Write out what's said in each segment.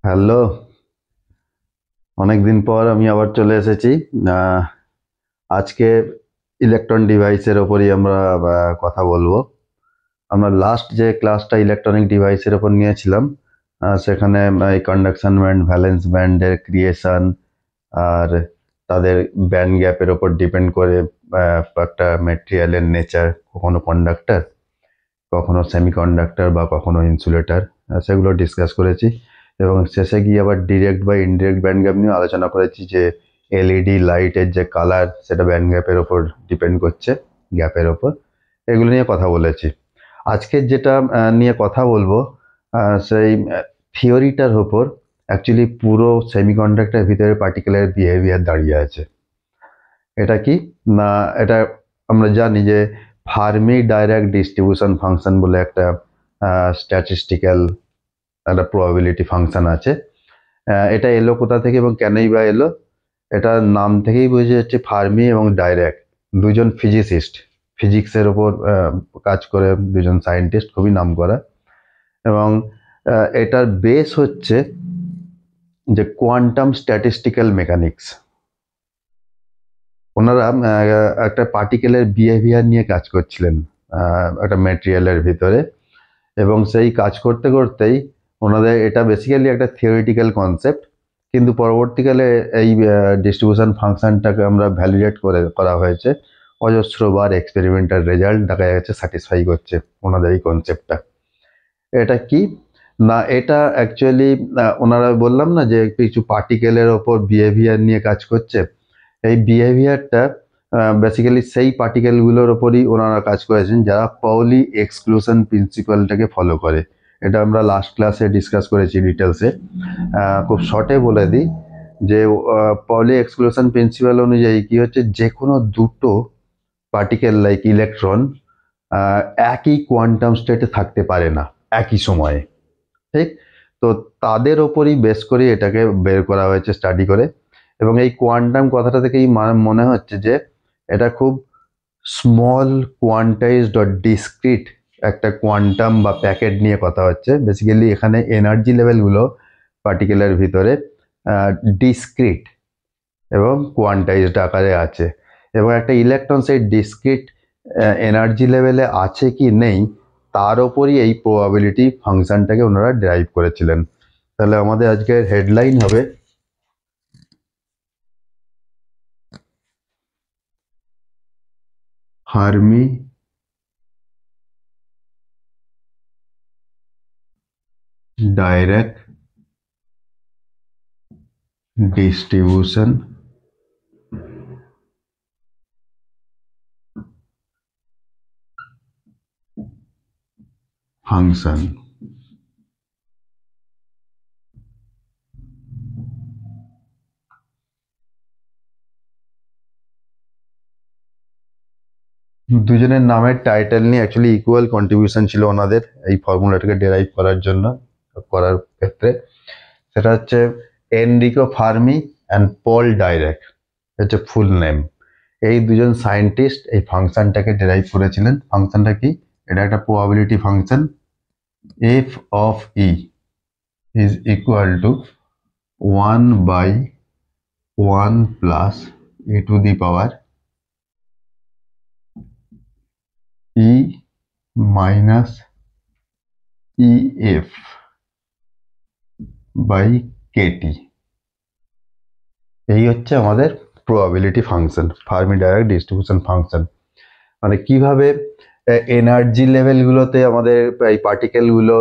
Hello, অনেকদিন পর আমি আবার চলে এসেছি। আহ, আজকে ইলেকট্রন ডিভাইসের ওপরই আমরা কথা বলবো। আমরা লাস্ট যে ক্লাসটা ইলেকট্রনিক ডিভাইসের ওপর নিয়েছিলাম, সেখানে এই কন্ডাকশন ব্যান্ড, ভ্যালেন্স ব্যান্ডের ক্রিয়েশন আর তাদের ব্যান্ড গ্যাপের ওপর ডিপেন্ড করে একটা মেটেরিয়ালের নেচার, কখনো কন্ডাক্টর, কখনো সেমিকন্ডাক্টর বা কখনো ইনসুলেটর, সেগুলো ডিসকাস করেছি। এবং শেষে গিয়ে আবার ডিরেক্ট বা ইনডিরেক্ট ব্যান্ড গ্যাপ নিয়ে আলোচনা করেছি যে এলইডি লাইটের যে কালার সেটা ব্যান্ড গ্যাপের ওপর ডিপেন্ড করছে, গ্যাপের ওপর। এগুলো নিয়ে কথা বলেছি। আজকের যেটা নিয়ে কথা বলবো, সেই থিওরিটার ওপর অ্যাকচুয়ালি পুরো সেমিকন্ডাক্টরের ভিতরে পার্টিকুলার বিহেভিয়ার দাঁড়িয়ে আছে। এটা কি না, এটা আমরা জানি যে ফার্মি ডাইরেক্ট ডিস্ট্রিবিউশন ফাংশন বলে একটা স্ট্যাটিস্টিক্যাল একটা প্রবাবিলিটি ফাংশন আছে। এটা এলো কোথা থেকে এবং কেনই বা এলো? এটা নাম থেকেই বোঝা যাচ্ছে ফার্মি এবং ডাইরেক্ট দুজন ফিজিসিস্ট, ফিজিক্সের ওপর কাজ করে দুজন সায়েন্টিস্ট, খুবই নামকরা। এবং এটার বেস হচ্ছে যে কোয়ান্টাম স্ট্যাটিস্টিক্যাল মেকানিক্স। ওনারা একটা পার্টিকেলের বিহেভিয়ার নিয়ে কাজ করছিলেন একটা ম্যাটেরিয়ালের ভিতরে। এবং সেই কাজ করতে করতেই ওনাদের এটা বেসিক্যালি একটা থিওরিটিক্যাল কনসেপ্ট, কিন্তু পরবর্তীকালে এই ডিস্ট্রিবিউশন ফাংশনটাকে আমরা ভ্যালিডেট করা হয়েছে। অজস্রবার এক্সপেরিমেন্টাল রেজাল্ট দেখা যাচ্ছে স্যাটিসফাই করছে ওনাদের এই কনসেপ্টটা। এটা কি না, এটা অ্যাকচুয়ালি ওনারা বললাম না যে কিছু পার্টিকেলের ওপর বিহেভিয়ার নিয়ে কাজ করছে। এই বিহেভিয়ারটা বেসিক্যালি সেই পার্টিকেলগুলোর ওপরই ওনারা কাজ করেছেন যারা পাউলি এক্সক্লুশন প্রিন্সিপালটাকে ফলো করে। এটা আমরা লাস্ট ক্লাসে ডিসকাস করেছি ডিটেলসে। খুব শর্টে বলে দিই যে পাউলি এক্সক্লুশন প্রিন্সিপাল অনুযায়ী কি হচ্ছে, যে কোনো দুটো পার্টিকেল লাইক ইলেকট্রন একই কোয়ান্টাম স্টেটে থাকতে পারে না একই সময়ে, ঠিক? তো তাদের ওপরই বেস করে এটাকে বের করা হয়েছে স্টাডি করে। এবং এই কোয়ান্টাম কথাটা থেকেই মনে হচ্ছে যে এটা খুব স্মল কোয়ান্টাইজড অর ডিসক্রিট একটা কোয়ান্টাম বা প্যাকেট নিয়ে কথা হচ্ছে। বেসিক্যালি এখানে এনার্জি লেভেলগুলো পার্টিকেলের ভিতরে ডিসক্রিট এবং কোয়ান্টাইজড আকারে আছে। এবং একটা ইলেকট্রন সেই ডিসক্রিট এনার্জি লেভেলে আছে কি নেই তার ওপরই এই প্রবাবিলিটি ফাংশনটাকে ওনারা ডেরাইভ করেছিলেন। তাহলে আমাদের আজকের হেডলাইন হবে ফার্মি ডাইরেক্ট ডিস্ট্রিবিউশন ফাংশন। দুজনের নামের টাইটেল নিয়ে অ্যাকচুয়ালি ইকুয়াল কন্ট্রিবিউশন ছিল ওনাদের এই ফর্মুলাটাকে ডেরাইভ করার জন্য, করার ক্ষেত্রে। সেটা হচ্ছে Enrico Fermi and Paul direct, হচ্ছে ফুল নেম। এই দুজন সায়েন্টিস্ট এই ফাংশনটাকে ডেরাইভ করেছিলেন। ফাংশনটা কি? এটা একটা probability function. F of E is equal to 1/1 plus e to the power e minus ef by KT. এই হচ্ছে আমাদের probability function, Fermi Dirac distribution function. মানে কিভাবে এনার্জি লেভেলগুলোতে আমাদের এই পার্টিকেলগুলো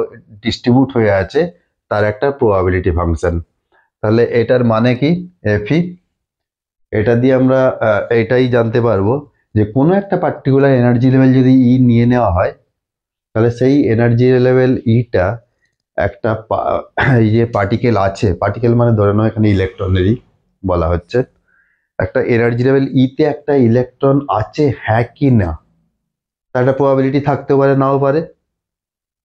ডিস্ট্রিবিউট হয়ে আছে তার একটা প্রবাবিলিটি ফাংশন। তাহলে এটার মানে কি? এফই। এটা দিয়ে আমরা এটাই জানতে পারবো যে কোনো একটা পার্টিকুলার এনার্জি লেভেল যদি ই নিয়ে নেওয়া হয়, তাহলে সেই এনার্জি লেভেল ইটা একটা এই যে পার্টিকেল আছে, পার্টিকেল মানে ধরে নাও এখানে ইলেকট্রনেরই বলা হচ্ছে, একটা এনার্জি লেভেল ইতে একটা ইলেকট্রন আছে হ্যাঁ কি না, তার একটা প্রবাবিলিটি থাকতেও পারে নাও পারে।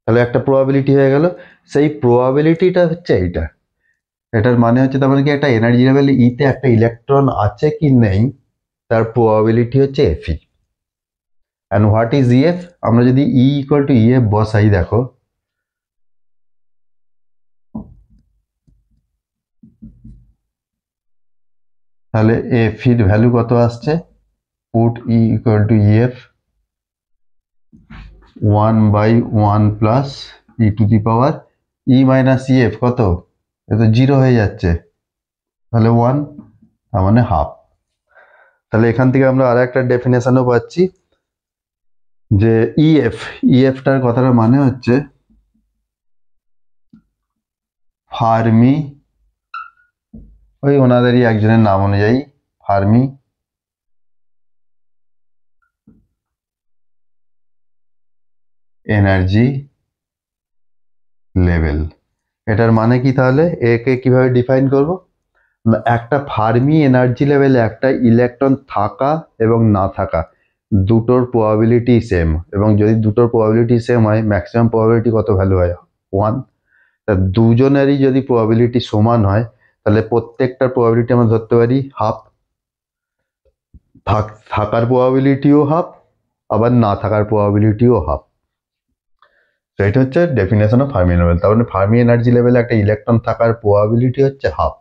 তাহলে একটা প্রবাবিলিটি হয়ে গেল। সেই প্রবাবিলিটিটা হচ্ছে এইটা। এটার মানে হচ্ছে তার মানে কি, একটা এনার্জি লেভেল ইতে একটা ইলেকট্রন আছে কি নেই তার প্রবাবিলিটি হচ্ছে FE. And what is EF? আমরা যদি ই ইকুয়াল টু ইএফ বসাই, দেখো তাহলে এফ এর ভ্যালু কত আসছে, put E equal to EF 1/1 plus E to the power E minus EF কত, এ তো 0 হয়ে যাচ্ছে, তাহলে 1, তার মানে হাফ। তাহলে এখান থেকে আমরা আর একটা ডেফিনেশনও পাচ্ছি যে ইএফটার কথাটার মানে হচ্ছে ফার্মি, ওই ওনাদেরই একজনের নাম অনুযায়ী ফার্মি এনার্জি লেভেল। এটার মানে কি, তাহলে একে কিভাবে ডিফাইন করব, একটা ফার্মি এনার্জি লেভেলে একটা ইলেকট্রন থাকা এবং না থাকা দুটোর প্রবাবিলিটি সেম, এবং যদি দুটোর প্রবাবিলিটি সেম হয় ম্যাক্সিমাম প্রবাবিলিটি কত ভ্যালু হয় 1, তা দুজনেরই যদি প্রবাবিলিটি সমান হয় তাহলে প্রত্যেকটার প্রবাবিলিটি আমরা ধরতে পারি হাফ, থাকার প্রবাবিলিটিও হাফ, আবার না থাকার প্রবাবিলিটিও হাফ। তো এটা হচ্ছে ডেফিনেশন অফ ফার্মি লেভেল। তার মানে ফার্মি এনার্জি লেভেলে একটা ইলেকট্রন থাকার প্রবাবিলিটি হচ্ছে হাফ।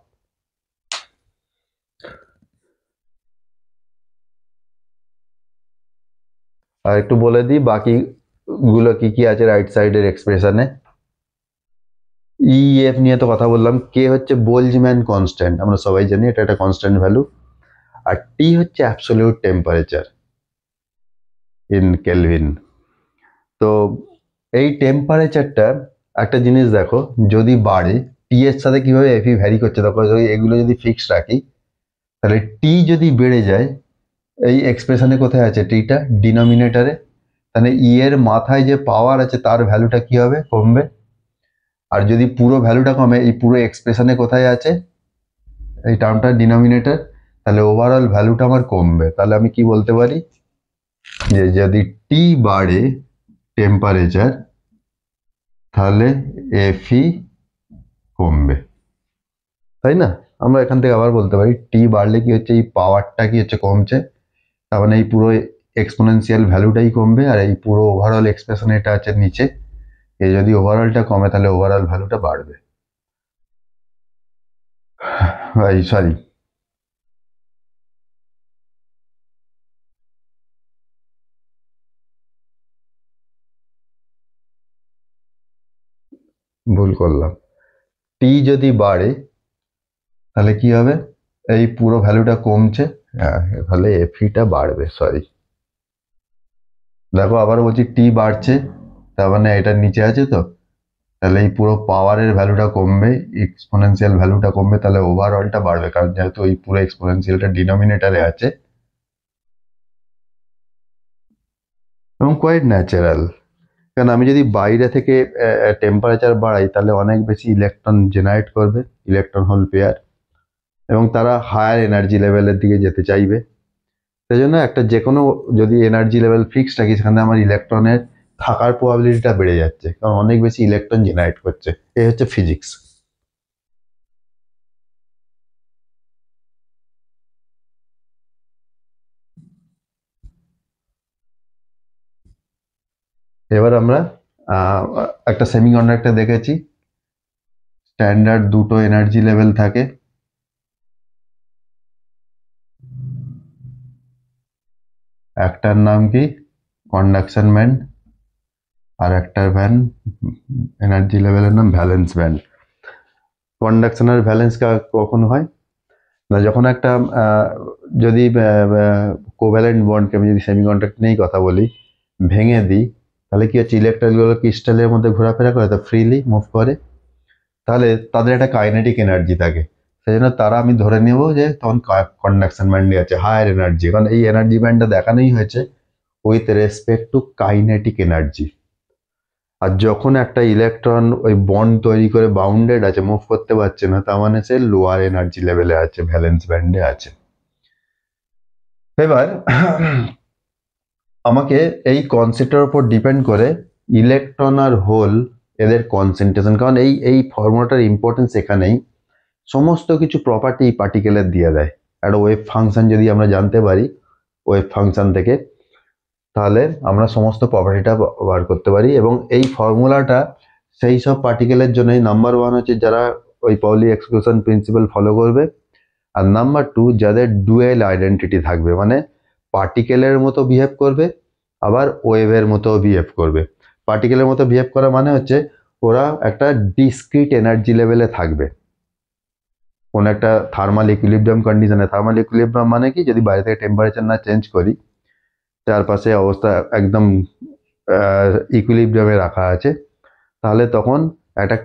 আর একটু বলে দিই বাকি গুলো কি কি আছে রাইট সাইডের এক্সপ্রেশনে। ইএফ নিয়ে তো কথা বললাম, কে হচ্ছে বোলজম্যান কনস্ট্যান্ট, আমরা সবাই জানি এটা একটা কনস্ট্যান্ট ভ্যালু, আর টি হচ্ছে অ্যাবসলিউট টেম্পারেচার ইন কেলভিন। তো এই টেম্পারেচারটা একটা জিনিস দেখো, যদি বাড়ে টি এর সাথে কিভাবে এফি ভ্যারি করছে, তখন যদি এগুলো যদি ফিক্স রাখি তাহলে টি যদি বেড়ে যায়, এই এক্সপ্রেশনে কোথায় আছে টিটা, ডিনোমিনেটরে, তাহলে ই এর মাথায় যে পাওয়ার আছে তার ভ্যালুটা কি হবে, কমবে। আর যদি পুরো ভ্যালুটা কমে, এই পুরো এক্সপ্রেশনে কোথায় আছে এই টার্মটা ডিনোমিনেটর, তাহলে ওভারঅল ভ্যালুটা আমার কমবে। তাহলে আমি কি বলতে পারি যে যদি টি বাড়ে টেম্পারেচার তাহলে এফি কমবে, তাই না। আমরা এখান থেকে আবার বলতে পারি টি বাড়লে কি হচ্ছে, এই পাওয়ারটা কি হচ্ছে কমছে, তার মানে এই পুরো এক্সপোনেনশিয়াল ভ্যালুটাই কমবে, আর এই পুরো ওভারঅল এক্সপ্রেশন এটা আছে নিচে, এই যদি ওভারঅলটা কমে তাহলে ওভারঅল ভ্যালুটা বাড়বে। সরি, ভুল করলাম, টি যদি বাড়ে তাহলে কি হবে, এই পুরো ভ্যালুটা কমছে, হ্যাঁ তাহলে এফিটা বাড়বে, সরি। দেখো আবার বলছি টি বাড়ছে, তার মানে এটা নিচে আছে তো, তাহলে এই পুরো পাওয়ারের ভ্যালুটা কমবে, এক্সপোনেনশিয়াল ভ্যালুটা কমবে, তাহলে ওভারঅলটা বাড়বে, কারণ যেহেতু এই পুরো এক্সপোনেনশিয়ালটা ডিনোমিনেটরে আছে, এবং কোয়াইট ন্যাচারাল। কারণ আমি যদি বাইরে থেকে টেম্পারেচার বাড়াই তাহলে অনেক বেশি ইলেকট্রন জেনারেট করবে, ইলেকট্রন হোল পেয়ার, এবং তারা হায়ার এনার্জি লেভেলের দিকে যেতে চাইবে। সেই জন্য একটা যে কোনো যদি এনার্জি লেভেল ফিক্স রাখি সেখানে আমার ইলেকট্রনের থাকার প্রবাবিলিটিটা বেড়ে যাচ্ছে, কারণ অনেক বেশি ইলেকট্রন জেনারেট করছে। এই হচ্ছে ফিজিক্স। এবার আমরা একটা সেমিকন্ডাক্টর দেখেছি, স্ট্যান্ডার্ড দুটো এনার্জি লেভেল থাকে, একটার নাম কি কন্ডাকশন ব্যান্ড, আর একটার ব্যান্ড এনার্জি লেভেলের নাম ভ্যালেন্স ব্যান্ড। কন্ডাকশন আর ভ্যালেন্স কখন হয় না, যখন একটা যদি কোভ্যালেন্ট বন্ডকে আমি যদি সেমিকন্ডাক্টর নিয়েই কথা বলি ভেঙে দিই, তাহলে কি হচ্ছে ইলেকট্রনগুলো ক্রিস্টালের মধ্যে ঘোরাফেরা করে, তো ফ্রিলি মুভ করে, তাহলে তাদের একটা কাইনেটিক এনার্জি থাকে, সেই জন্য তারা আমি ধরে নেব যে তখন কন্ডাকশন ব্যান্ডে আছে হায়ার এনার্জি, কারণ এই এনার্জি ব্যান্ডটা দেখানোই হয়েছে with respect to kinetic energy. আর যখন একটা ইলেকট্রন ওই বন্ড তৈরি করে বাউন্ডেড আছে, মুভ করতে পারছে না, তার মানে সে লোয়ার এনার্জি লেভেলে আছে, ভ্যালেন্স ব্যান্ডে আছে। এবার আমাকে এই কনসেপ্টের উপর ডিপেন্ড করে ইলেকট্রন আর হোল এদের কনসেন্ট্রেশন, কারণ এই এই ফর্মুলাটার ইম্পর্টেন্স এখানেই, সমস্ত কিছু প্রপার্টি এই পার্টিকেলের দিয়ে দেয়। একটা ওয়েভ ফাংশন যদি আমরা জানতে পারি ওয়েভ ফাংশন থেকে, তাহলে আমরা সমস্ত প্রপার্টিটা বার করতে পারি, এবং এই ফর্মুলাটা সেই সব পার্টিকেলের জন্যই নাম্বার ওয়ান হচ্ছে যারা ওই পাউলি এক্সক্লুশন প্রিন্সিপাল ফলো করবে, আর নাম্বার 2 যাদের ডুয়েল আইডেন্টিটি থাকবে, মানে পার্টিকেলের মতো বিহেভ করবে আবার ওয়েভের মতো বিহেভ করবে। পার্টিকেলের মতো বিহেভ করা মানে হচ্ছে ওরা একটা ডিসক্রিট এনার্জি লেভেলে থাকবে কোন একটা থার্মাল ইকুইলিব্রিয়াম কন্ডিশনে। থার্মাল ইকুইলিব্রিয়াম মানে কি, যদি বাইরে থেকে টেম্পারেচার না চেঞ্জ করি, চারপাশে অবস্থা একদম ইকুইলিব্রিয়ামে রাখা আছে, তাহলে তখন একটা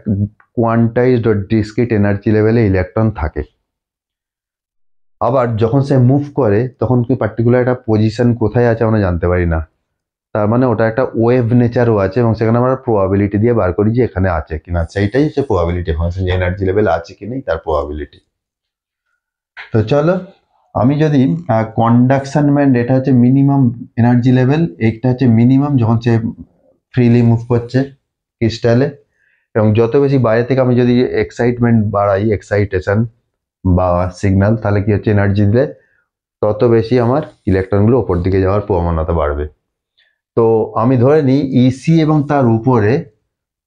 কোয়ান্টাইজড ডিসক্রিট এনার্জি লেভেলে ইলেকট্রন থাকে। আবার যখন সে মুভ করে তখন কি পার্টিকুলার একটা পজিশন কোথায় আছে আমরা জানতে পারি না, তার মানে ওটা একটা ওয়েভ নেচারও আছে এবং সেখানে আমরা প্রবাবিলিটি দিয়ে বার করি যে এখানে আছে কিনা। সেইটাই হচ্ছে প্রবাবিলিটি ফাংশন, যে এনার্জি লেভেল আছে কি নেই তার প্রবাবিলিটি। তো চলো, আমি যদি কন্ডাকশন ব্যান্ড, এটা হচ্ছে মিনিমাম এনার্জি লেভেল, এটা হচ্ছে মিনিমাম যখন সে ফ্রিলি মুভ করছে ক্রিস্টালে, এবং যত বেশি বাইরে থেকে আমি যদি এক্সাইটমেন্ট বাড়াই, এক্সাইটেশন বা সিগন্যাল, তাহলে কি হচ্ছে এনার্জি দিলে তত বেশি আমার ইলেকট্রনগুলো ওপর দিকে যাওয়ার প্রবণতা বাড়বে। তো আমি ধরে নিই ইসি এবং তার উপরে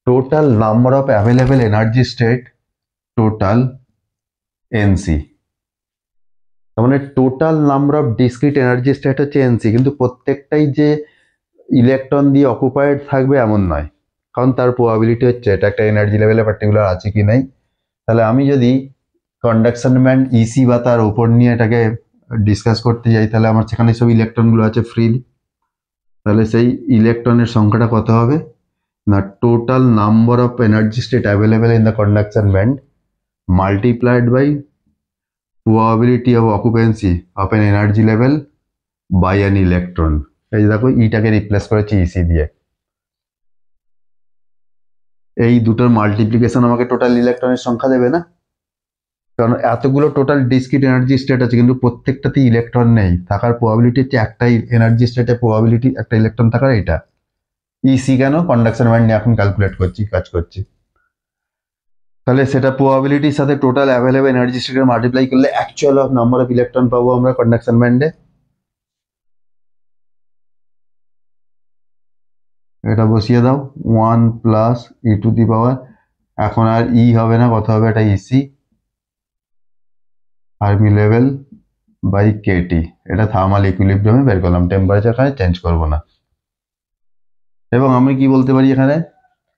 total number of available energy state total NC, তার মানে total number of discrete energy state হচ্ছে এনসি, কিন্তু প্রত্যেকটাই যে ইলেকট্রন দিয়ে অকুপাইড থাকবে এমন নয়, কারণ তার প্রবাবিলিটি হচ্ছে এটা একটা এনার্জি লেভেলে পার্টিকুলার আছে কি নাই। তাহলে আমি যদি কন্ডাকশন ব্যান্ড ইসি বা তার উপর নিয়ে এটাকে ডিসকাস করতে যাই, তাহলে আমার সেখানে সব ইলেকট্রনগুলো আছে ফ্রিলি, তাহলে সেই ইলেকট্রনের সংখ্যাটা কত হবে না, total number of energy state available in the conduction band multiplied by probability of occupancy of an energy level by an electron। এই যে দেখো ইটাকে রিপ্লেস করেছি ইসি দিয়ে, এই দুটোর মাল্টিপ্লিকেশন আমাকে টোটাল ইলেকট্রনের সংখ্যা দেবে না, কারণ এতগুলো টোটাল ডিসক্রিট এনার্জি স্টেট আছে কিন্তু প্রত্যেকটাতে ইলেকট্রন নেই, থাকার প্রবাবিলিটি হচ্ছে একটাই এনার্জি স্টেটের প্রবাবিলিটি একটা ইলেকট্রন থাকার, এটা ইসি কেন, কন্ডাকশন ব্যান্ড নিয়ে এখন ক্যালকুলেট করছি, কাজ করছি। তাহলে সেটা প্রবাবিলিটির সাথে টোটাল অ্যাভেলেবল এনার্জি স্টেটের মাল্টিপ্লাই করলে actual of number of electron পাবো আমরা কন্ডাকশন ব্যান্ডে। এটা বসিয়ে দাও, 1 প্লাস ই টু দি পাওয়ার, এখন আর ই হবে না, কত হবে, এটা EC Fermi level by KT, এটা থার্মাল ইকুইলিব্রিয়ামে বের করলাম, টেম্পারেচার এখানে চেঞ্জ করব না। এবং আমি কি বলতে পারি এখানে,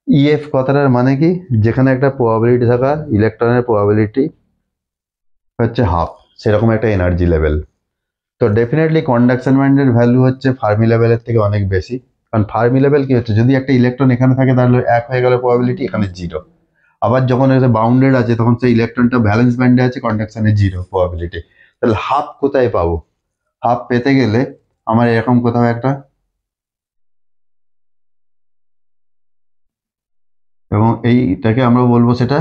ইএফ কথাটার মানে কি, যেখানে একটা প্রবাবিলিটি থাকা ইলেকট্রনের প্রবাবিলিটি হচ্ছে হাফ, সেরকম একটা এনার্জি লেভেল। তো ডেফিনেটলি কন্ডাকশন ব্যান্ডের ভ্যালু হচ্ছে ফার্মি লেভেলের থেকে অনেক বেশি, কারণ ফার্মি লেভেল কি হচ্ছে, যদি একটা ইলেকট্রন এখানে থাকে তাহলে 1 হয়ে গেলে প্রবাবিলিটি এখানে 0, আবার যখন এটা বাউন্ডেড আছে তখন সেই ইলেকট্রনটা ভ্যালেন্স ব্যান্ডে আছে, কন্ডাকশনে 0 প্রবাবিলিটি। তাহলে হাফ কোথায় পাবো, হাফ পেতে গেলে আমার এরকম কোথাও একটা, এবং এইটাকে আমরা বলবো সেটা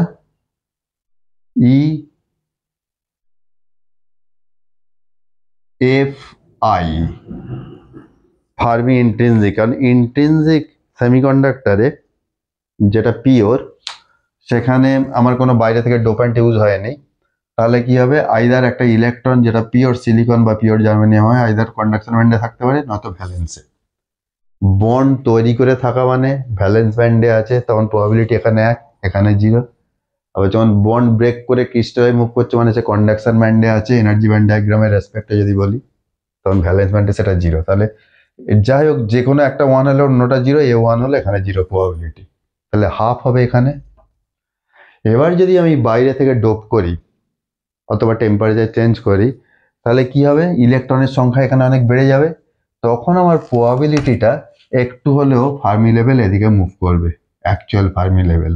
E F I Fermi intrinsic, কারণ ইন্ট্রিনজিক সেমিকন্ডাক্টরে যেটা পিওর, সেখানে আমার কোনো বাইরে থেকে ডোপ্যান্ট ইউজ হয়নি, তাহলে কি হবে, আইদার একটা ইলেকট্রন যেটা পিওর সিলিকন বা পিওর জার্মেনিয়াম হয়, আইদার কন্ডাকশন ব্যান্ডে থাকতে পারে নয়তো ভ্যালেন্সে। বন্ড তৈরি করে থাকা মানে ভ্যালেন্স ব্যান্ডে আছে, তখন প্রবাবিলিটি এখানে 1 এখানে 0। আবার যখন বন্ড ব্রেক করে ক্রিস্টালে মুভ করছে মানে সে কন্ডাকশন ব্যান্ডে আছে, এনার্জি ব্যান্ড ডায়াগ্রামের রেসপেক্টে যদি বলি, তখন ভ্যালেন্স ব্যান্ডে সেটা 0। তাহলে যাই হোক, যে কোনো একটা 1 হলে অন্যটা 0, এ 1 হলে এখানে 0 প্রবাবিলিটি, তাহলে হাফ হবে এখানে। এবার যদি আমি বাইরে থেকে ডোপ করি অথবা টেম্পারেচার চেঞ্জ করি, তাহলে কি হবে, ইলেকট্রনের সংখ্যা এখানে অনেক বেড়ে যাবে, তখন আমার প্রবাবিলিটিটা একটু হলেও ফার্মি লেভেল এদিকে মুভ করবে, অ্যাকচুয়াল ফার্মি লেভেল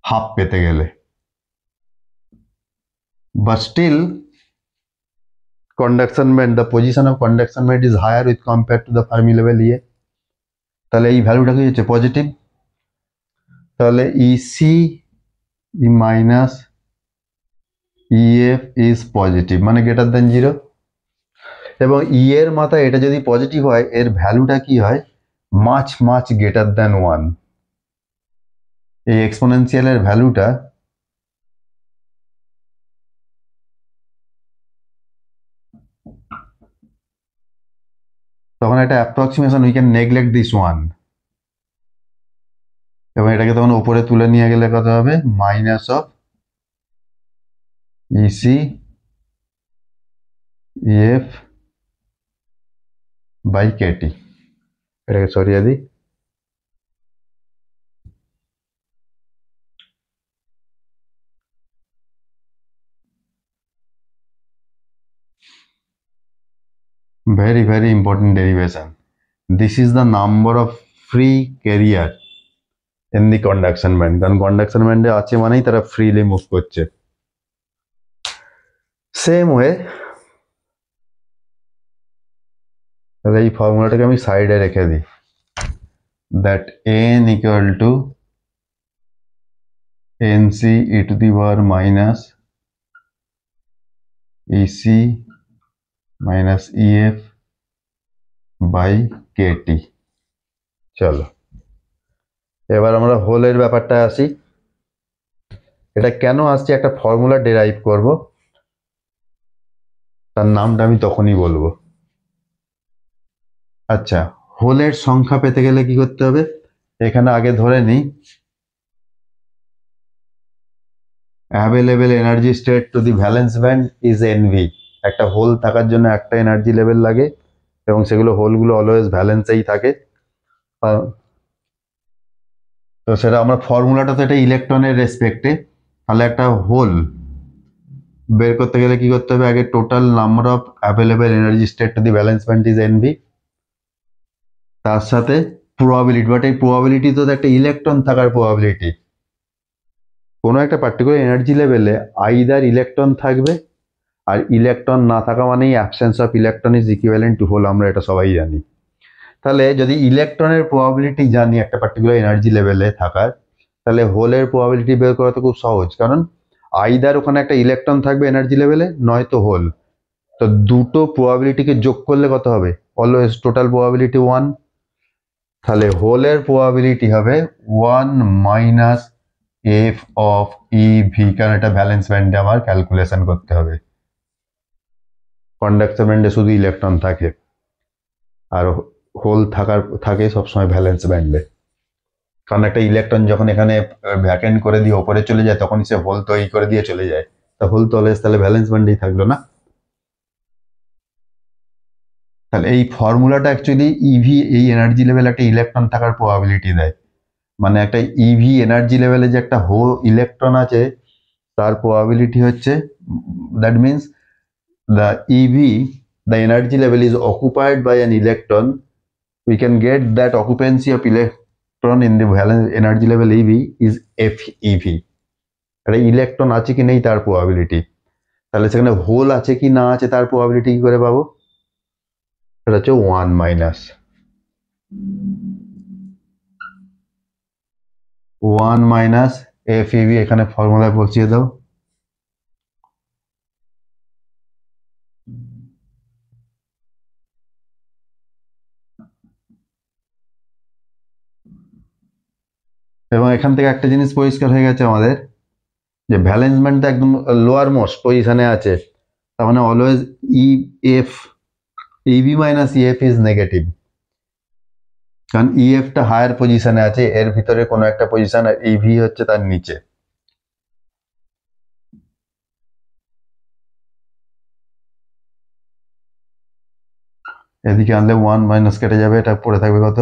হাফ পেতে গেলে। But still, conduction band, the position of conduction band is higher with compared to the Fermi level here. তাহলে এই ভ্যালুটা কি হচ্ছে পজিটিভ, তাহলে EC minus EF is positive, মানে গ্রেটার দেন 0। এবং ই এর মাথায় এটা যদি পজিটিভ হয়, এর ভ্যালুটা কি হয়, মাচ মাচ গ্রেটার দেন 1। এই এক্সপোনেনশিয়ালের ভ্যালুটা তখন একটা approximation, we can neglect this 1, এবং এটাকে তখন উপরে তুলে নিয়ে গেলে কত হবে, minus of EC EF by KT, এটাকে সরিয়ে দিই। Very, very important derivation. This is the number of free carrier in the conduction band. কারণ conduction band এ আছে মানেই তারা freely move করছে। সেম ওয়ে, তাহলে এই ফর্মুলাটাকে আমি সাইডে রেখে দিই। That n equal two nc e to the power minus ec minus ef by kt। চলো এবার আমরা হোলের ব্যাপারটা আসি। এটা কেন আসছে, একটা ফর্মুলা ডেরাইভ করব, তার নামটা আমি তখনই বলবো। আচ্ছা, হোলের সংখ্যা পেতে গেলে কি করতে হবে, এখানে আগে ধরে নিই available energy state to the valence band is NV. একটা হোল থাকার জন্য একটা এনার্জি লেভেল লাগে এবং সেগুলো হোলগুলো অলওয়েজ ভ্যালেন্সেই থাকে। তো সেটা আমরা ফর্মুলাটা তো এটা ইলেকট্রনের রেসপেক্টে, তাহলে একটা হোল বের করতে গেলে কি করতে হবে, আগে total number of available energy state to the valence band is NV, তার সাথে প্রবাবিলিটি, বাট এই প্রবাবিলিটি তো একটা ইলেকট্রন থাকার প্রবাবিলিটি। কোনো একটা পার্টিকুলার এনার্জি লেভেলে আইদার ইলেকট্রন থাকবে, আর ইলেকট্রন না থাকা মানেই absence of electron is equivalent to hole, আমরা এটা সবাই জানি। তাহলে যদি ইলেকট্রনের প্রবাবিলিটি জানি একটা পার্টিকুলার এনার্জি লেভেলে থাকার, তাহলে হোলের প্রবাবিলিটি বের করা তো খুব সহজ, কারণ আইদার ওখানে একটা ইলেকট্রন থাকবে এনার্জি লেভেলে, নয়তো হোল। তো দুটো প্রবাবিলিটিকে যোগ করলে কত হবে, অলওয়েজ টোটাল প্রবাবিলিটি 1। তাহলে হোলের প্রবাবিলিটি হবে 1 minus F of E V, কারণ এটা ভ্যালেন্স ব্যান্ডে আমার ক্যালকুলেশন করতে হবে। কন্ডাকশন ব্যান্ডে শুধু ইলেকট্রন থাকে, আর হোল থাকে সবসময় ভ্যালেন্স ব্যান্ডে। কারণ একটা ইলেকট্রন যখন এখানে ভ্যাকেন্ট করে দিয়ে ওপরে চলে যায়, তখনই সে হোল তৈরি করে দিয়ে চলে যায়, তা হোল তো অলওয়েজ তাহলে ভ্যালেন্স ব্যান্ডেই থাকলো না। তাহলে এই ফর্মুলাটা অ্যাকচুয়ালি ইভি, এই এনার্জি লেভেল একটা ইলেকট্রন থাকার প্রবাবিলিটি দেয়। মানে একটা ইভি এনার্জি লেভেলে যে একটা ইলেকট্রন আছে তার প্রবাবিলিটি হচ্ছে, that means the EV, the energy level is occupied by an electron, we can get that occupancy of electron in the valence energy level EV is FeV। একটা electron আছে কি নেই তার প্রবাবিলিটি, তাহলে সেখানে হোল আছে কি না আছে তার প্রবাবিলিটি কি করে পাবো, সেটা হচ্ছে 1 মাইনাস 1 মাইনাস FeV, এখানে ফর্মুলায় বসিয়ে দাও। এবং এখান থেকে একটা জিনিস পরিষ্কার হয়ে গেছে আমাদের, যে ভ্যালেন্স ব্যান্ডটা একদম লোয়ার মোস্ট পজিশনে আছে, তার মানে always EF EV minus EF is negative, কারণ EF টা হায়ার পজিশনে আছে, এর ভিতরে কোনো একটা পজিশন, আর EV হচ্ছে তার নিচে। এদিকে আনলে 1 মাইনাস কেটে যাবে, এটা পড়ে থাকবে কত,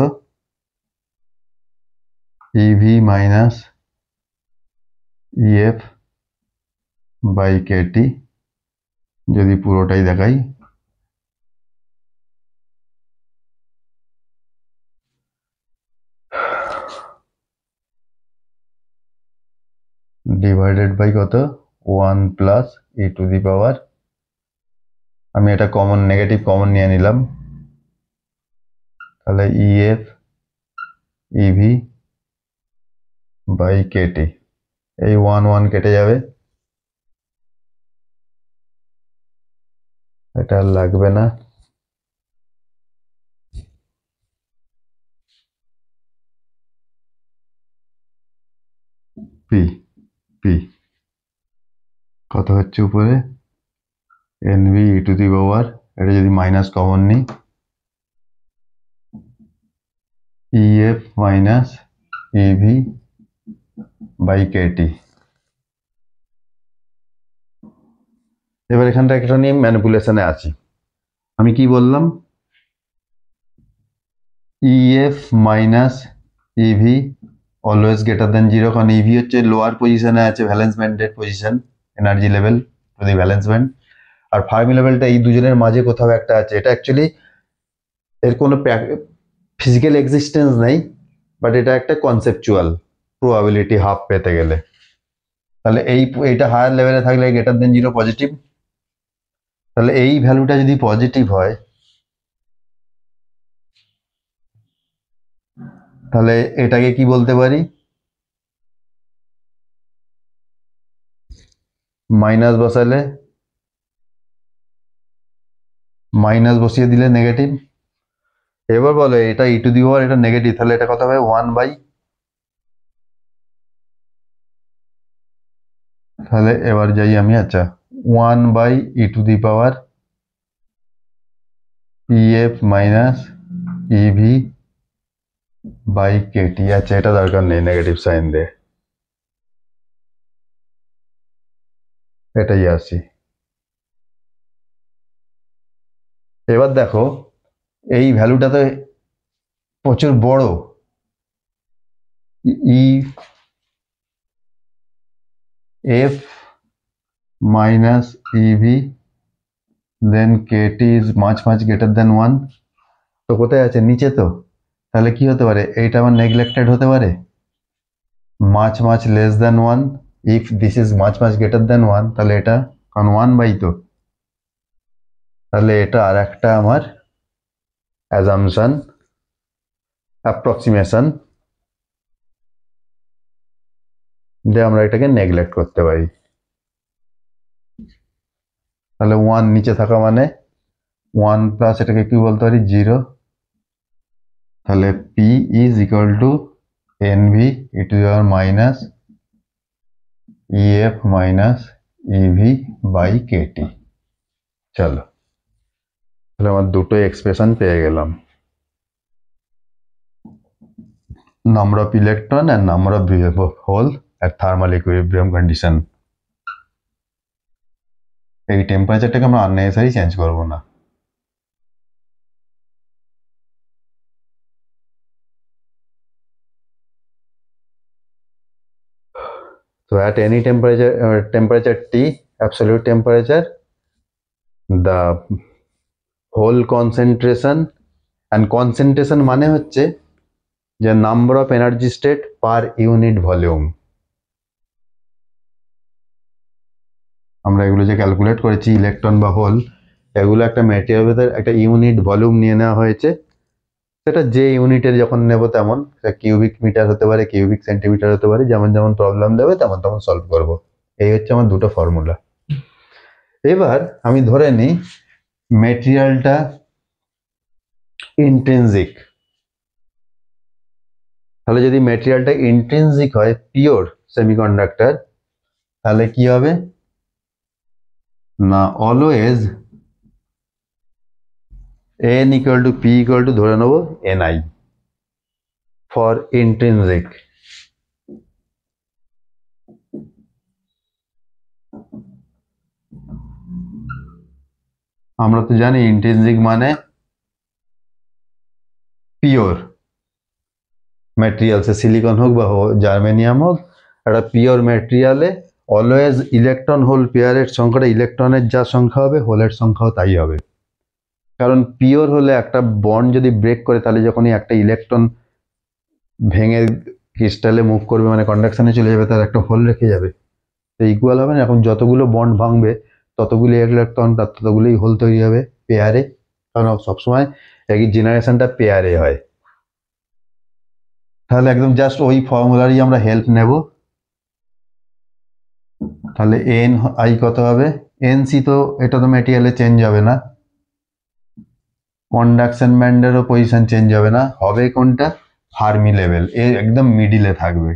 EV minus EF by KT। যদি পুরোটাই দেখাই, ডিভাইডেড বাই কত, 1 plus e to the power, আমি এটা কমন, নেগেটিভ কমন নিয়ে নিলাম, তাহলে EF EV বাই KT, এই 1 1 কেটে যাবে, এটা আর লাগবে না। পি পি কত হচ্ছে উপরে, NV e to the power, এটা যদি মাইনাস কমন নিই, EF minus EV by KT। এবার এখানটা একটা নিয়ে ম্যানিপুলেশনে আছি। আমি কি বললাম, EF minus EV always greater than zero, কারণ ইভি হচ্ছে লোয়ার পজিশনে আছে, ভ্যালেন্স ব্যান্ডের পজিশন, energy level to the valence band, আর ফার্মি লেভেলটা এই দুজনের মাঝে কোথাও একটা আছে। এটা অ্যাকচুয়ালি এর কোনো ফিজিক্যাল এক্সিস্টেন্স নেই, বাট এটা একটা কনসেপচুয়াল প্রবাবিলিটি হাফ পেতে গেলে। তাহলে এইটা হায়ার লেভেলে থাকলে গ্রেটার দেন জিরো পজিটিভ, তাহলে এই ভ্যালুটা যদি পজিটিভ হয় তাহলে এটাকে কি বলতে পারি, মাইনাস বসালে, মাইনাস বসিয়ে দিলে নেগেটিভ। এবার বলো এটা ই টু দি পাওয়ার, এটা নেগেটিভ, তাহলে এটা কত হবে 1/, তাহলে এবার যাই আমি, আচ্ছা 1/e to the power EF minus EV by KT। আচ্ছা এটা দরকার নেই নেগেটিভ সাইন দিয়ে, এটাই আসি। এবার দেখো এই ভ্যালুটা তো প্রচুর বড়, EF minus EV than KT is much greater than 1, তো কোথায় আছে, নিচে তো। তাহলে কি হতে পারে, এইটা আমার নেগলেক্টেড হতে পারে, much less than 1, if this is much greater than 1, তাহলে এটা কারণ 1/, তো তাহলে এটা আর একটা আমার অ্যাজাম্পশন, অ্যাপ্রক্সিমেশন দিয়ে আমরা এটাকে নেগলেক্ট করতে পারি। তাহলে 1 নিচে থাকা মানে 1 প্লাস এটাকে কি বলতে পারি 0, তাহলে P is equal to NV e to the power minus EF minus EV by KT। চলো তাহলে আমার দুটো এক্সপ্রেশন পেয়ে গেলাম, number of electron and number of hole at thermal equilibrium condition। এই টেম্পারেচারটাকে আমরা আননেসেসারি চেঞ্জ করব না। So at any temperature T, absolute temperature, the whole concentration, and concentration মানে হচ্ছে যে number of energy state per unit volume. আমরা এগুলো যে ক্যালকুলেট করেছি ইলেকট্রন বা হোল, এগুলো একটা ম্যাটেরিয়াল ভেতর একটা ইউনিট ভলিউম নিয়ে নেওয়া হয়েছে, সেটা যে ইউনিটের যখন নেব তেমন, সেটা কিউবিক মিটার হতে পারে, কিউবিক সেন্টিমিটার হতে পারে, যেমন যেমন প্রবলেম দেবে তেমন তেমন সলভ করব। এই হচ্ছে আমার দুটো ফর্মুলা। এবার আমি ধরে নিই মেটেরিয়ালটা ইন্ট্রিনজিক, তাহলে যদি মেটেরিয়ালটা ইন্ট্রিনজিক হয়, পিওর সেমিকন্ডাক্টর, তাহলে কি হবে না, always N equal two P equal to ধরে নেবো Ni ফর ইন্ট্রিনজিক। আমরা তো জানি ইন্ট্রিনজিক মানে পিওর ম্যাটেরিয়াল, সে সিলিকন হোক বা জার্মেনিয়াম হোক, একটা পিওর ম্যাটেরিয়ালে অলওয়েজ ইলেকট্রন হোল পেয়ারের সংখ্যাটা, ইলেকট্রনের যা সংখ্যা হবে হোলের সংখ্যাও তাই হবে। কারণ পিওর হলে একটা বন্ড যদি ব্রেক করে, তাহলে যখনই একটা ইলেকট্রন ভেঙে ক্রিস্টালে মুভ করবে মানে কন্ডাকশনে চলে যাবে, তার একটা হোল রেখে যাবে, তো ইকুয়াল হবে না। এখন যতগুলো বন্ড ভাঙবে ততগুলি ইলেকট্রন, তার ততগুলোই হোল তৈরি হবে পেয়ারে, কারণ সবসময় একই জেনারেশনটা পেয়ারে হয়। তাহলে একদম জাস্ট ওই ফর্মুলারই আমরা হেল্প নেব। তাহলে Ni কত হবে, Nc তো এটা তো ম্যাটেরিয়ালে চেঞ্জ হবে না, কন্ডাকশন ব্যান্ডেরও পজিশন চেঞ্জ হবে না, হবে কোনটা, ফার্মি লেভেল, এর একদম মিডিলে থাকবে।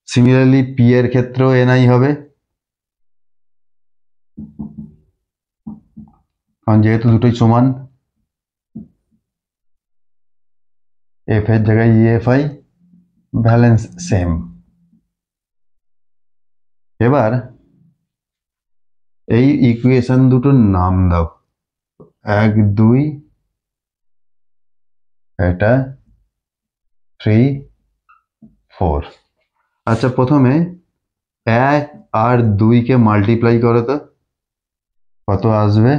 সিমিলারলি পি এর ক্ষেত্রেও Ni হবে, কারণ যেহেতু দুটোই সমান, এফ এর জায়গায় EFI, ব্যালেন্স সেম। এবার এই ইকুয়েশন দুটোর নাম দাও, 1 2, এটা 3 4। আচ্ছা, প্রথমে 1 আর 2 কে মাল্টিপ্লাই করো তো, কত আসবে?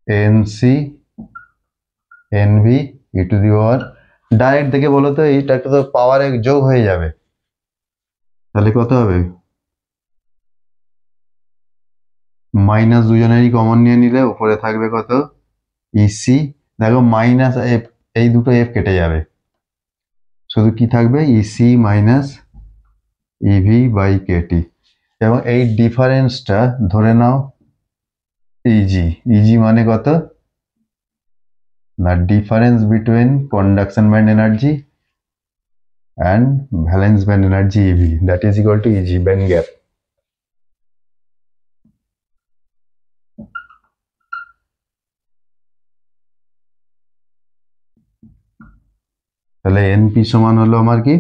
NC NV E to the power, direct দেখে বলো তো, এইটাকে তো পাওয়ার এক যোগ হয়ে যাবে, তাহলে কত হবে? মাইনাস দুজনেরই কমন নিয়ে নিলে উপরে থাকবে কত? ইসি। দেখো মাইনাস এফ, এই দুটো এফ কেটে যাবে, শুধু কি থাকবে? EC minus EV by KT. এবং এই ডিফারেন্সটা ধরে নাও ইজি। ইজি মানে কত? না, difference between conduction band energy and valence band energy EV, that is equal to EG, band gap. তাহলে NP সমান হলো আমার কি?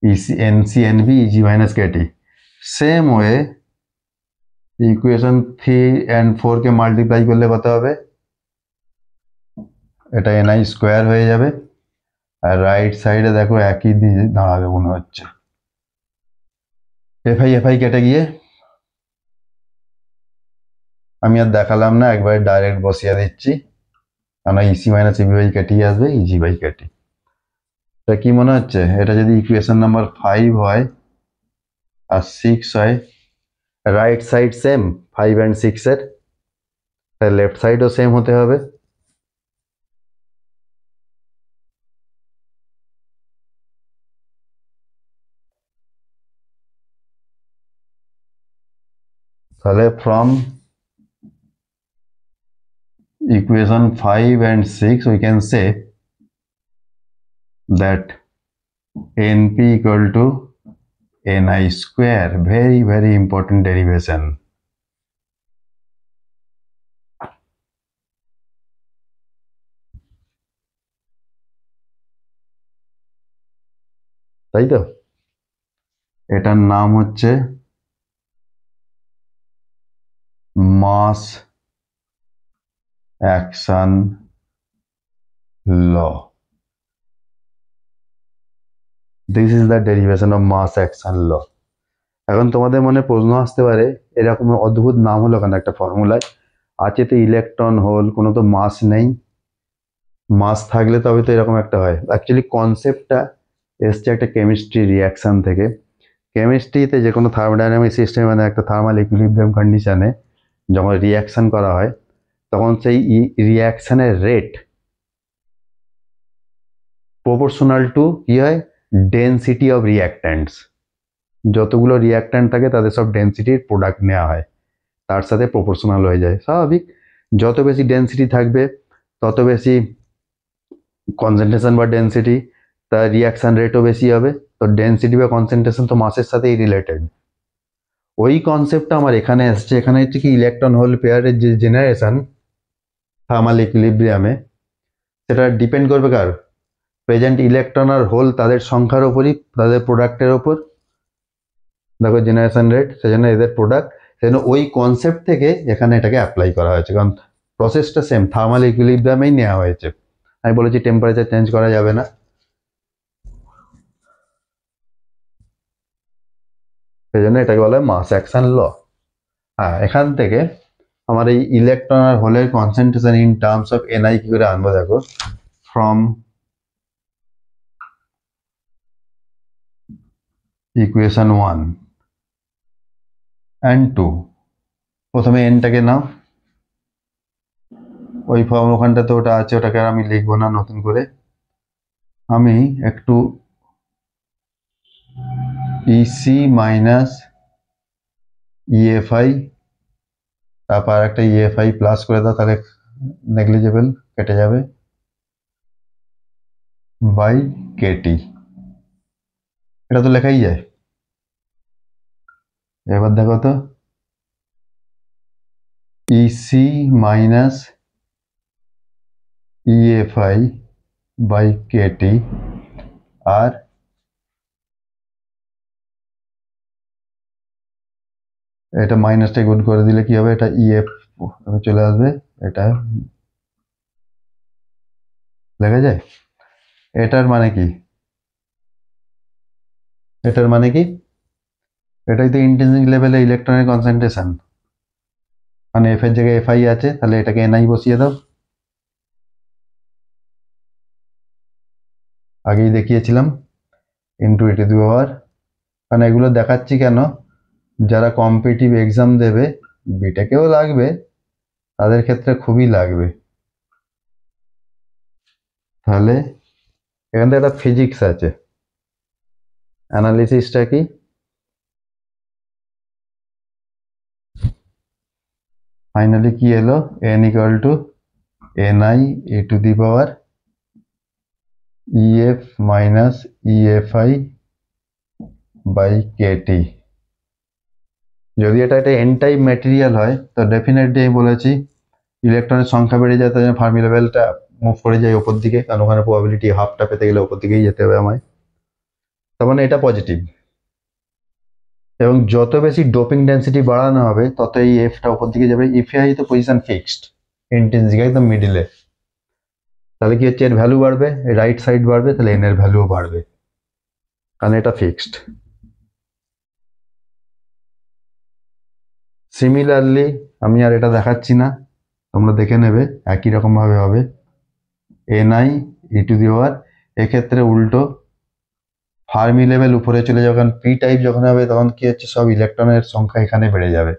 EC NC NV EG minus KT. Same way equation 3 and 4 K multiply করলে কত হবে? এটা NI স্কোয়ার হয়ে যাবে, আর রাইট সাইডে দেখো একই দিয়ে দাঁড়াবে মনে হচ্ছে। এফআই কেটে গিয়ে আমি আর দেখালাম না, একবারে ডাইরেক্ট বসিয়ে দিচ্ছি, কারণ EC minus EV by KT আসবে ইজি বাই কেটি। এটা কি মনে হচ্ছে? এটা যদি ইকুয়েশন নাম্বার 5 হয় আর 6 হয়, রাইট সাইড সেম 5 and 6 এর, তাহলে লেফট সাইডও সেম হতে হবে। তাহলে from equation 5 and 6 we can say that np equal to ni square, very very important derivation. তাই তো? এটার নাম হচ্ছে mass action law. This is the derivation of mass action law. এখন তোমাদের মনে প্রশ্ন আসতে পারে, এরকম অদ্ভুত নাম হলো কেন একটা ফর্মুলায়? আছে তো ইলেকট্রন হোল, কোনো তো মাস নেই, মাস থাকলে তবে তো এরকম একটা হয়। অ্যাকচুয়ালি কনসেপ্টটা এসছে একটা কেমিস্ট্রি রিয়াকশন থেকে। কেমিস্ট্রিতে যে কোনো থার্মোডাইনামিক সিস্টেম, মানে একটা থার্মাল ইকুইলিব্রিয়াম কন্ডিশনে যখন রিয়াকশন করা হয়, তখন সেই রিয়াকশনের রেট প্রপোর্শনাল টু কি হয়? Density of রিয়াক্ট্যান্টস। যতগুলো রিয়াক্ট্যান্ট থাকে তাদের সব ডেন্সিটির প্রোডাক্ট নেওয়া হয়, তার সাথে প্রপোর্শনাল হয়ে যায়। স্বাভাবিক, যত বেশি ডেন্সিটি থাকবে তত বেশি কনসেন্ট্রেশন বা ডেন্সিটি, তার রিয়াকশন রেটও বেশি হবে। তো ডেন্সিটি বা কনসেন্ট্রেশন তো মাসের সাথেই রিলেটেড। ওই কনসেপ্টটা আমার এখানে আসছে। এখানে হচ্ছে কি, ইলেকট্রন হোল পেয়ারের যে জেনারেশন থার্মাল ইকুইলিব্রিয়ামে, সেটা ডিপেন্ড করবে কার? প্রেজেন্ট ইলেকট্রন আর হোল তাদের সংখ্যার ওপরই, তাদের প্রোডাক্টের ওপর। দেখো জেনারেশন রেট, সেজন্য এদের প্রোডাক্ট, সেজন্য ওই কনসেপ্ট থেকে এখানে এটাকে অ্যাপ্লাই করা হয়েছে, কারণ প্রসেসটা সেম, থার্মাল ইকুইলিব্রিয়ামেই নেওয়া হয়েছে। আমি বলেছি টেম্পারেচার চেঞ্জ করা যাবে না, সেই জন্য এটাকে বলা হয় মাস অ্যাকশন ল। হ্যাঁ, এখান থেকে আমার এই ইলেকট্রন আর হোলের concentration in terms of NI কি করে আনবো? দেখো, ফ্রম ইকুয়েশন 1 and 2, প্রথমে এনটাকে নাও, ওই ফর্ম ওখানটাতে ওটা আছে, ওটাকে আর আমি লিখবো না নতুন করে। আমি একটু ইসি মাইনাস ইএফআই, তারপর একটা ইএফআই প্লাস করে দাও, তাহলে নেগলিজেবল কেটে যাবে, বাই কেটি। এটা তো লেখাই যায়। এবার দেখো তো, EC minus EFI by KT, আর এটা মাইনাসটা গুণ করে দিলে কি হবে, এটা ইএফ চলে আসবে, এটা লেখা যায়। এটার মানে কি, এটার মানে কি, এটাই তো ইন্টেন্সিটি লেভেলে ইলেকট্রনের কনসেন্ট্রেশন, মানে এফ এর জায়গায় এফআই আছে, তাহলে এটাকে এনআই বসিয়ে দাও। আগেই দেখিয়েছিলাম, ইন্টু এ টু দি পাওয়ার, কারণ এগুলো দেখাচ্ছি কেন, যারা কম্পিটিটিভ এক্সাম দেবে, বিটেকেও লাগবে, তাদের ক্ষেত্রে খুবই লাগবে। তাহলে এখান থেকে একটা ফিজিক্স আছে, অ্যানালিসিসটা কি, ফাইনালি কি এলো, n equal to ni e to the power ef minus efi by KT. যদি এটা একটা এন টাইপ ম্যাটেরিয়াল হয় তো ডেফিনেটলি আমি বলেছি ইলেকট্রনের সংখ্যা বেড়ে যায়, তাই ফার্মি লেভেলটা মুভ করে যায় ওপর দিকে, কারণ ওখানে প্রবাবিলিটি হাফটা পেতে গেলে ওপর দিকেই যেতে হবে আমায়, তার মানে এটা পজিটিভ। এবং যত বেশি ডোপিং ডেন্সিটি বাড়ানো হবে তত এই এফটা ওপর দিকে যাবে। ইফআই তো পজিশন ফিক্সড, ইন্টেন্সিটি একদম মিডিলে, তাহলে কি হচ্ছে, এর ভ্যালু বাড়বে, রাইট সাইড বাড়বে, তাহলে এন এর ভ্যালুও বাড়বে, কারণ এটা ফিক্সড। সিমিলারলি আমি আর এটা দেখাচ্ছি না, তোমরা দেখে নেবে, একই রকম ভাবে হবে এনআই ই টু দি পাওয়ার, এক্ষেত্রে উল্টো ফার্মি লেভেল উপরে চলে যাবে, কারণ পি টাইপ যখন হবে তখন কি হচ্ছে, সব ইলেকট্রনের সংখ্যা এখানে বেড়ে যাবে,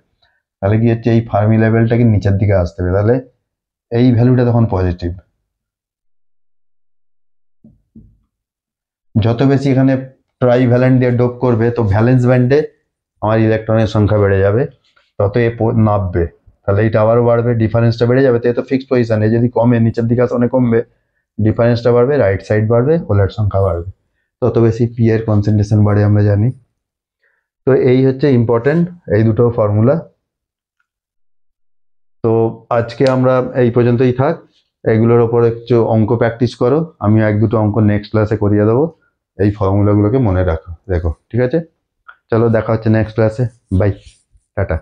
তাহলে কি হচ্ছে, এই ফার্মি লেভেলটাকে নিচের দিকে আসতে হবে, তাহলে এই ভ্যালুটা তখন পজিটিভ। যত বেশি এখানে ট্রাই ভ্যালেন্ট দিয়ে ডোপ করবে, তো ভ্যালেন্স ব্যান্ডে আমার ইলেকট্রনের সংখ্যা বেড়ে যাবে, তত এ নামবে, তাহলে এইটা আবারও বাড়বে, ডিফারেন্সটা বেড়ে যাবে, তো এ তো ফিক্সড পজিশন, এ যদি কমে নিচের দিকে আসে অনেক কমবে, ডিফারেন্সটা বাড়বে, রাইট সাইড বাড়বে, হোলের সংখ্যা বাড়বে, তত বেশি পি এর কনসেন্ট্রেশন বাড়ে, আমরা জানি। তো এই হচ্ছে ইম্পর্টেন্ট এই দুটো ফর্মুলা। তো আজকে আমরা এই পর্যন্তই থাক, এগুলোর ওপর একটু অঙ্ক প্র্যাকটিস করো, আমি এক দুটো অঙ্ক নেক্সট ক্লাসে করিয়ে দেবো, এই ফর্মুলাগুলোকে মনে রাখো, দেখো, ঠিক আছে, চলো দেখা হচ্ছে নেক্সট ক্লাসে, বাই, টাটা।